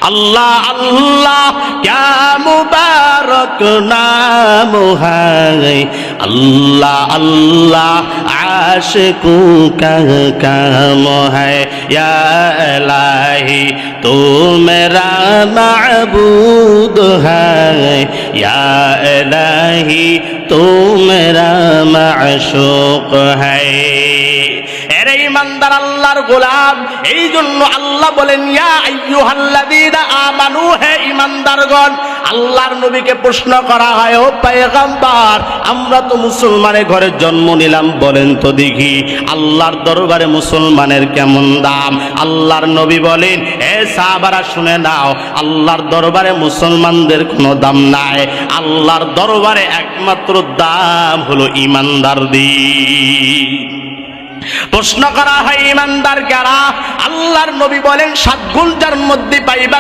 अल्लाह अल्लाह क्या मुबारक नाम है, अल्लाह अल्लाह आशिकों का काम है। या इलाही तू मेरा माबूद है, या इलाही तू मेरा माशूक है। এরে ঈমানদার আল্লাহর গোলাম, এই জন্য আল্লাহ বলেন ইয়া আইয়ুহাল্লাযীনা আমানু, হে ঈমানদারগণ। আল্লাহর নবীকে প্রশ্ন করা হয়, ও পয়গম্বর, আমরা তো মুসলমানের ঘরে জন্ম নিলাম, বলেন তো দেখি আল্লাহর দরবারে মুসলমানের কেমন দাম? আল্লাহর নবী বলেন, হে সাহাবারা শুনে নাও, আল্লাহর দরবারে মুসলমানদের কোনো দাম নাই। আল্লাহর দরবারে একমাত্র দাম হলো ঈমানদারদের। প্রশ্ন করা হয় ঈমানদার কারা? আল্লাহর নবী বলেন 7 গুণ যার মধ্যে পাইবা